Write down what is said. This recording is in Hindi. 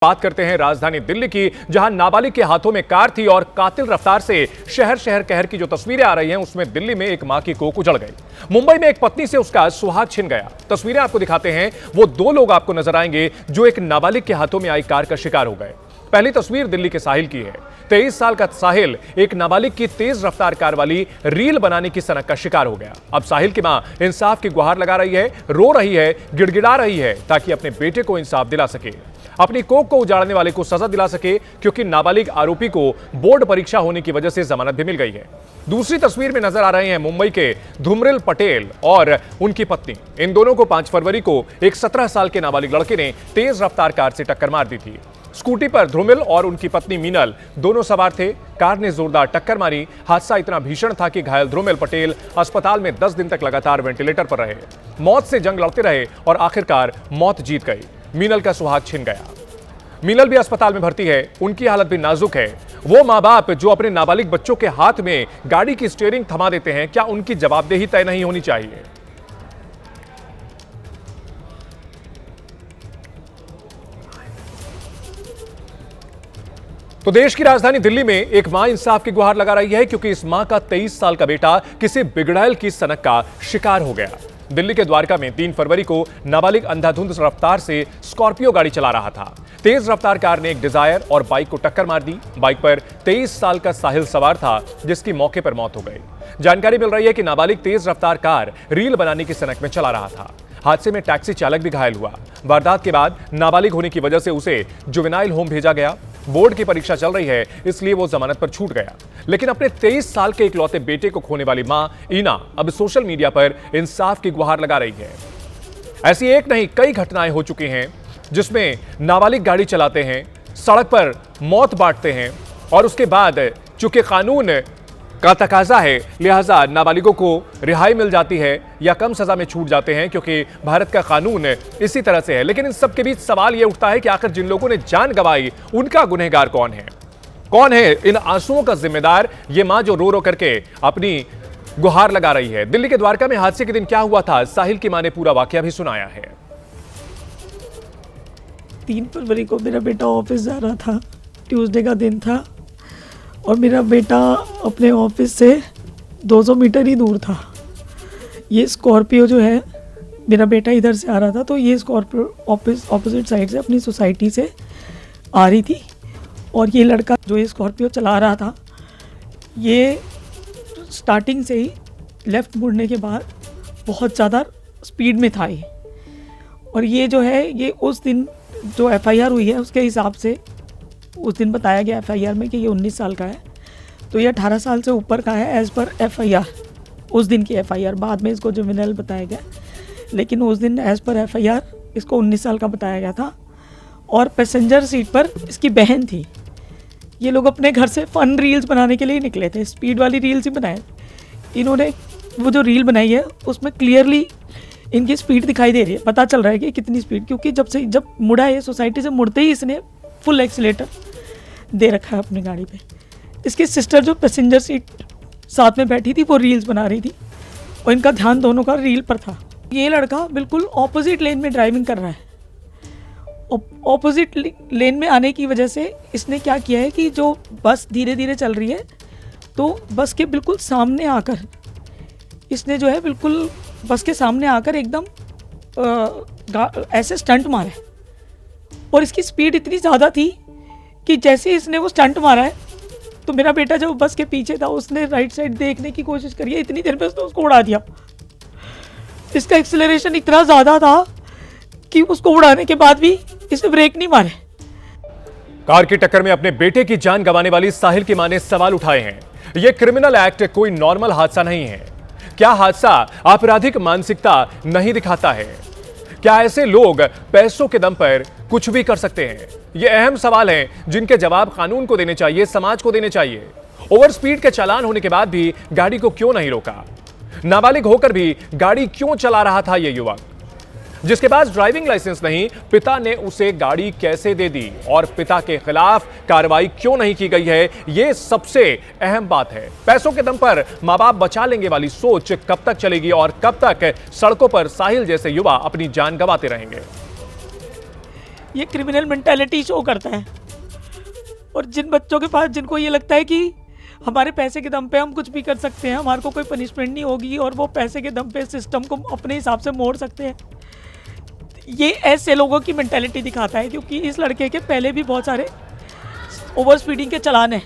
बात करते हैं राजधानी दिल्ली की, जहां नाबालिग के हाथों में कार थी और कातिल रफ्तार से शहर शहर कहर की जो तस्वीरें आ रही हैं, उसमें दिल्ली में एक मां की कोख उजड़ गई। मुंबई में एक पत्नी से उसका सुहाग छिन गया। तस्वीरें आपको दिखाते हैं। वो दो लोग आपको नजर आएंगे जो एक नाबालिग के हाथों में आई कार का शिकार हो गए। पहली तस्वीर दिल्ली के साहिल की है। 23 साल का साहिल एक नाबालिग की तेज रफ्तार कार वाली रील बनाने की सनक का शिकार हो गया। अब साहिल की मां इंसाफ की गुहार लगा रही है, रो रही है, गिड़गिड़ा रही है ताकि अपने बेटे को इंसाफ दिला सके, अपनी कोख को उजाड़ने वाले को सजा दिला सके, क्योंकि नाबालिग आरोपी को बोर्ड परीक्षा होने की वजह से जमानत भी मिल गई है। दूसरी तस्वीर में नजर आ रहे हैं मुंबई के धूमरिल पटेल और उनकी पत्नी। इन दोनों को 5 फरवरी को एक 17 साल के नाबालिग लड़के ने तेज रफ्तार कार से टक्कर मार दी थी। स्कूटी पर धूमिल और उनकी पत्नी मीनल दोनों सवार थे। कार ने जोरदार टक्कर मारी। हादसा इतना भीषण था कि घायल धूमिल पटेल अस्पताल में 10 दिन तक लगातार वेंटिलेटर पर रहे, मौत से जंग लड़ते रहे और आखिरकार मौत जीत गई। मीनल का सुहाग छिन गया। मीनल भी अस्पताल में भर्ती है, उनकी हालत भी नाजुक है। वो मां बाप जो अपने नाबालिग बच्चों के हाथ में गाड़ी की स्टीयरिंग थमा देते हैं, क्या उनकी जवाबदेही तय नहीं होनी चाहिए? तो देश की राजधानी दिल्ली में एक मां इंसाफ की गुहार लगा रही है, क्योंकि इस मां का 23 साल का बेटा किसी बिगड़ैल की सनक का शिकार हो गया। दिल्ली के द्वारका में 3 फरवरी को नाबालिग अंधाधुंध रफ्तार से स्कॉर्पियो गाड़ी चला रहा था। तेज रफ्तार कार ने एक डिजायर और बाइक को टक्कर मार दी। बाइक पर 23 साल का साहिल सवार था, जिसकी मौके पर मौत हो गई। जानकारी मिल रही है कि नाबालिग तेज रफ्तार कार रील बनाने की सनक में चला रहा था। हादसे में टैक्सी चालक भी घायल हुआ। वारदात के बाद नाबालिग होने की वजह से उसे जुवेनाइल होम भेजा गया। बोर्ड की परीक्षा चल रही है, इसलिए वो जमानत पर छूट गया। लेकिन अपने 23 साल के इकलौते बेटे को खोने वाली मां ईना अब सोशल मीडिया पर इंसाफ की गुहार लगा रही है। ऐसी एक नहीं कई घटनाएं हो चुकी हैं जिसमें नाबालिग गाड़ी चलाते हैं, सड़क पर मौत बांटते हैं और उसके बाद चूंकि कानून का तकाजा है, लिहाजा नाबालिगों को रिहाई मिल जाती है या कम सजा में छूट जाते हैं, क्योंकि भारत का कानून इसी तरह से है। लेकिन इन सब के बीच सवाल यह उठता है कि आखिर जिन लोगों ने जान गंवाई, उनका गुनहगार कौन है? कौन है इन आंसुओं का जिम्मेदार? ये मां जो रो रो करके अपनी गुहार लगा रही है। दिल्ली के द्वारका में हादसे के दिन क्या हुआ था, साहिल की मां ने पूरा वाकया भी सुनाया है। 3 फरवरी को मेरा बेटा ऑफिस जा रहा था, ट्यूसडे का दिन था, और मेरा बेटा अपने ऑफिस से 200 मीटर ही दूर था। ये स्कॉर्पियो जो है, मेरा बेटा इधर से आ रहा था, तो ये स्कॉर्पियो ऑपोजिट साइड से अपनी सोसाइटी से आ रही थी, और ये लड़का जो ये स्कॉर्पियो चला रहा था, ये स्टार्टिंग से ही लेफ़्ट मुड़ने के बाद बहुत ज़्यादा स्पीड में था ये। और ये जो है, ये उस दिन जो FIR हुई है उसके हिसाब से उस दिन बताया गया FIR में कि ये 19 साल का है, तो ये 18 साल से ऊपर का है एज़ पर FIR। उस दिन की FIR, बाद में इसको जुवेनाइल बताया गया, लेकिन उस दिन एज़ पर FIR इसको 19 साल का बताया गया था। और पैसेंजर सीट पर इसकी बहन थी। ये लोग अपने घर से फ़न रील्स बनाने के लिए निकले थे, स्पीड वाली रील्स ही बनाए। इन्होंने वो जो रील बनाई है उसमें क्लियरली इनकी स्पीड दिखाई दे रही है, पता चल रहा है कि कितनी स्पीड, क्योंकि जब मुड़ा है सोसाइटी से, मुड़ते ही इसने फुल एक्सीलेटर दे रखा है अपनी गाड़ी पे। इसकी सिस्टर जो पैसेंजर सीट साथ में बैठी थी, वो रील्स बना रही थी और इनका ध्यान दोनों का रील पर था। ये लड़का बिल्कुल ऑपोजिट लेन में ड्राइविंग कर रहा है। ऑपोजिट लेन में आने की वजह से इसने क्या किया है कि जो बस धीरे धीरे चल रही है, तो बस के बिल्कुल सामने आकर इसने जो है बिल्कुल बस के सामने आकर एकदम ऐसे स्टंट मारे। और इसकी स्पीड इतनी ज़्यादा थी कि जैसे इसने वो स्टंट मारा है, तो मेरा बेटा जो बस के पीछे था, उसने राइट साइड देखने की कोशिश करी है, इतनी देर में उसको उड़ा दिया। इसका एक्सेलरेशन इतना ज़्यादा था कि उसको उड़ाने के बाद भी इसने ब्रेक नहीं मारे। कार की टक्कर में अपने बेटे की जान गंवाने वाली साहिल की मां ने सवाल उठाए हैं। यह क्रिमिनल एक्ट कोई नॉर्मल हादसा नहीं है। क्या हादसा आपराधिक मानसिकता नहीं दिखाता है? क्या ऐसे लोग पैसों के दम पर कुछ भी कर सकते हैं? ये अहम सवाल हैं जिनके जवाब कानून को देने चाहिए, समाज को देने चाहिए। ओवर स्पीड के चालान होने के बाद भी गाड़ी को क्यों नहीं रोका? नाबालिग होकर भी गाड़ी क्यों चला रहा था ये युवक? जिसके पास ड्राइविंग लाइसेंस नहीं, पिता ने उसे गाड़ी कैसे दे दी? और पिता के खिलाफ कार्रवाई क्यों नहीं की गई है? यह सबसे अहम बात है। पैसों के दम पर मां बाप बचा लेंगे वाली सोच कब तक चलेगी और कब तक सड़कों पर साहिल जैसे युवा अपनी जान गंवाते रहेंगे? ये क्रिमिनल मेंटालिटी शो करता है। और जिन बच्चों के पास जिनको ये लगता है कि हमारे पैसे के दम पे हम कुछ भी कर सकते हैं, हमारे को कोई पनिशमेंट नहीं होगी, और वो पैसे के दम पे सिस्टम को अपने हिसाब से मोड़ सकते हैं, ये ऐसे लोगों की मेंटालिटी दिखाता है। क्योंकि इस लड़के के पहले भी बहुत सारे ओवर स्पीडिंग के चालान हैं।